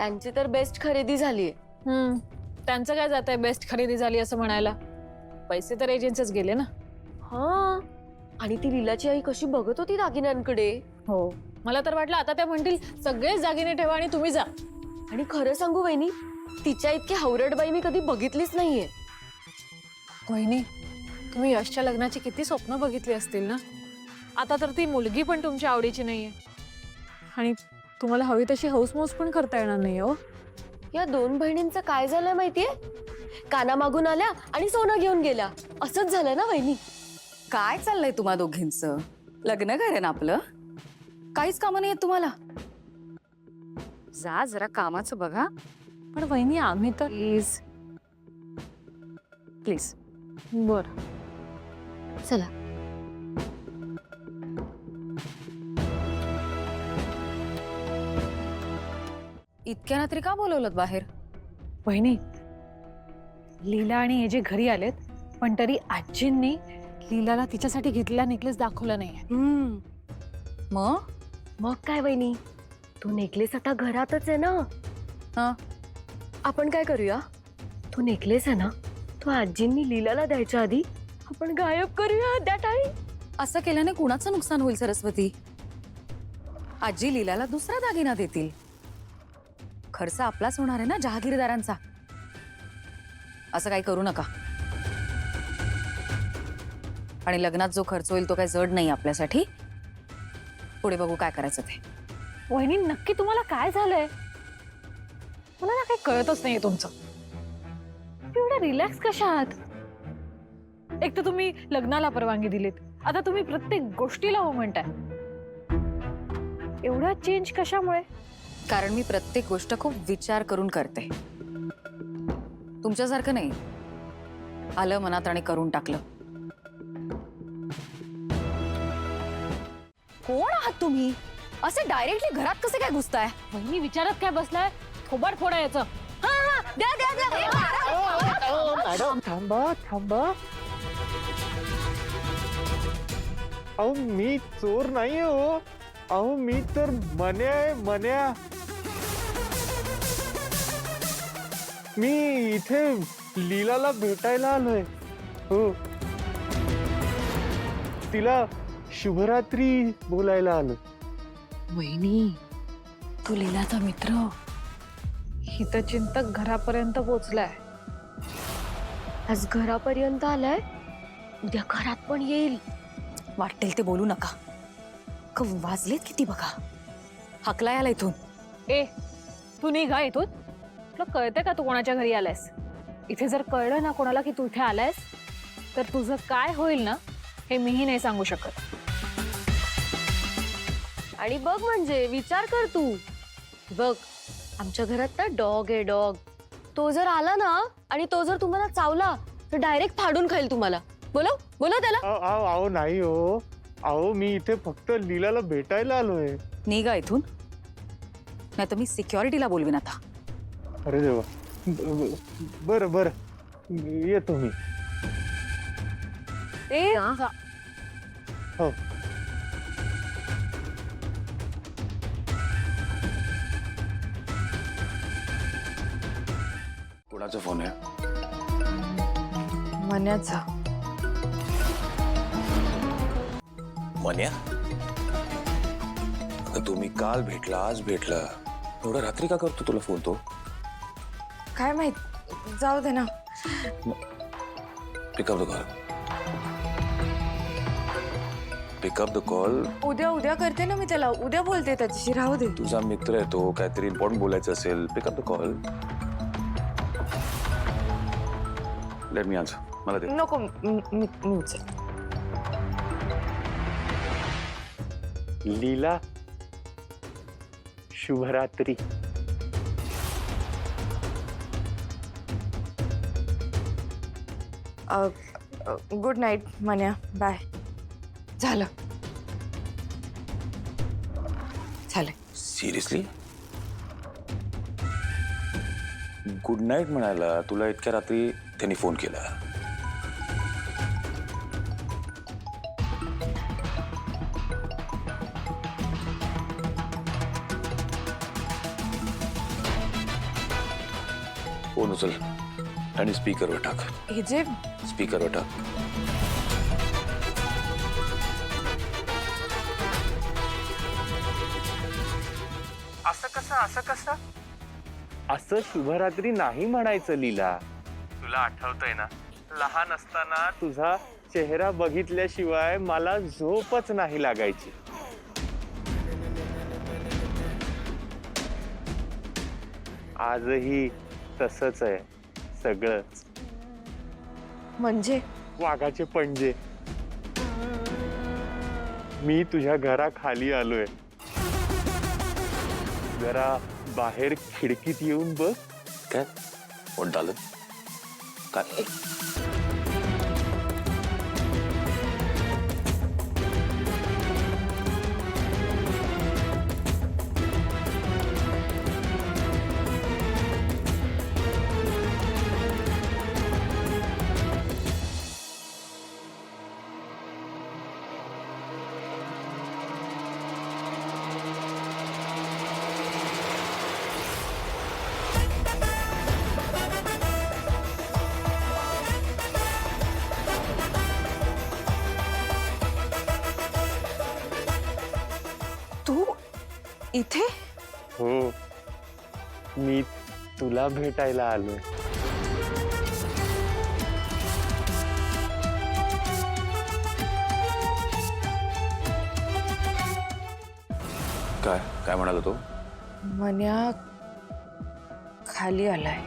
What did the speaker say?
त्यांची तर बेस्ट खरेदी झालीये. त्यांचं काय जात आहे बेस्ट खरेदी झाली असं म्हणायला? पैसे तर एजन्सीच गेले ना. हा, आणि ती लीलाची आई कशी बघत होती दागिन्यांकडे. हो, मला तर वाटलं आता त्या म्हणतील सगळेच दागिने ठेवा आणि तुम्ही जा. आणि खरं सांगू वहिनी, तिच्या इतकी हावरटबाई मी कधी बघितलीच नाहीये. वहिनी, तुम्ही यशच्या लग्नाची किती स्वप्न बघितली असतील ना. आता तर ती मुलगी पण तुमच्या आवडीची नाहीये आणि तुम्हाला हवी तशी हौसमौस पण करता येणार नाही हो. या दोन बहिणींचं काय झालंय माहितीये? काना मागून आल्या आणि सोनं घेऊन गेल्या. असंच झालं ना वहिनी? काय चाललंय तुम्हा दोघींचं? लग्न घर आहे ना आपलं, काहीच कामं नाही तुम्हाला. जा जरा कामाचं बघा. पण वहिनी आम्ही तर प्लीज प्लीज. बर, चला. इतक्या रात्री का बोलवलं बाहेर? वहिनी, लीला आणि हे जे घरी आलेत, पण तरी आजींनी लीलाला तिच्यासाठी घेतलेला नेकलेस दाखवला नाहीये. मग काय वहिनी, तो नेकलेस आता घरातच आहे ना. हा, आपण काय करूया, तो नेकलेस आहे ना, तो आजींनी लीलाला द्यायच्या आधी आपण गायब करूया त्या टाळी. असं केल्याने कुणाचं नुकसान होईल सरस्वती? आजी लीलाला दुसरा दागिना देतील. खर्च आपलाच होणार आहे ना, जहागीरदारांचा. असं काही करू नका. आणि लग्नात जो खर्च होईल तो काही जड नाही आपल्यासाठी. पुढे बघू काय करायचं ते. वहिनी, नक्की तुम्हाला काय झालंय? मला ना काही कळतच नाहीये तुमचं. एवढं रिलॅक्स कशा आहात? एक तर तुम्ही लग्नाला परवानगी दिलीत, आता तुम्ही प्रत्येक गोष्टीला हो म्हणताय. एवढा चेंज कशामुळे? कारण मी प्रत्येक गोष्ट खूप विचार करून करते. तुमच्यासारखं नाही, आलं मनात आणि करून टाकलं. कोण आहात तुम्ही? असे डायरेक्टली घरात कसे काय घुसताय? वहिनी, विचारत काय बसलाय? थोबाड फोडा याचं. द्या द्या द्या. मॅडम थांबा थांबा. अहो मी चोर नाही हो. अहो मी तर मन्या आहे, मन्या. मी इथे लीलाला भेटायला आलोय. हो, तिला शुभरात्री बोलायला आलो. वहिनी, तू लीलाचा मित्र, हितचिंतक घरापर्यंत पोचलाय. आज घरापर्यंत आलाय, उद्या घरात पण येईल. वाटेल ते बोलू नका. वाजलेत किती बघा. हकला याला इथून. ए, तू निघा इथून. तुला कळतंय का तू कोणाच्या घरी आलायस? इथे जर कळलं ना कोणाला की तू इथे आलायस, तर तुझं काय होईल ना हे मीही नाही सांगू शकत. आणि बघ, म्हणजे विचार कर तू. बघ, आमच्या घरात ना डॉग आहे, डॉग. तो जर आला ना आणि तो जर तुम्हाला चावला तर डायरेक्ट फाडून खाईल तुम्हाला. बोलो बोलो त्याला. अहो अहो नाही हो. अहो मी इथे फक्त लीलाला भेटायला आलोय. निघा इथून, नाही तर मी सिक्युरिटीला बोलवीन आता. अरे देवा. बरं बरं, येतो मी. ए, हो. कोणाचा फोन आहे? मन्याचा. मन्या? अगं तुम्ही काल भेटला, आज भेटला, एवढ्या रात्री का करतो तुला फोन तो? काय माहित, जाऊ दे ना. Pick up the call. Pick up the call. उद्या करते ना मी त्याला. उद्या बोलते त्याच्याशी, राहू दे. तुझा मित्र आहे तो, काहीतरी इम्पॉर्टंट बोलायचं असेल. Pick up the call. Let me answer. मला दे. नको, मी उचल. लीला, शुभरात्री. Good night Manya. बाय. झालं. सिरियसली? गुड नाईट म्हणायला तुला इतक्या रात्री त्यांनी फोन केला? फोन उचल आणि स्पीकरवर टाक. हे जे स्पीकरवर टाक. असं कसं असं शुभरात्री नाही म्हणायचं लीला. तुला आठवतंय ना, लहान असताना तुझा चेहरा बघितल्याशिवाय मला झोपच नाही लागायची. आजही तसंच आहे सगळंच. म्हणजे वाघाचे पंजे. मी तुझ्या घराखाली आलोय. जरा बाहेर खिडकीत येऊन बघ. काय कोण झालं काय? तू इथे? हो, मी तुला भेटायला आलोय. काय काय म्हणाला तो? मन्या खाली आलाय.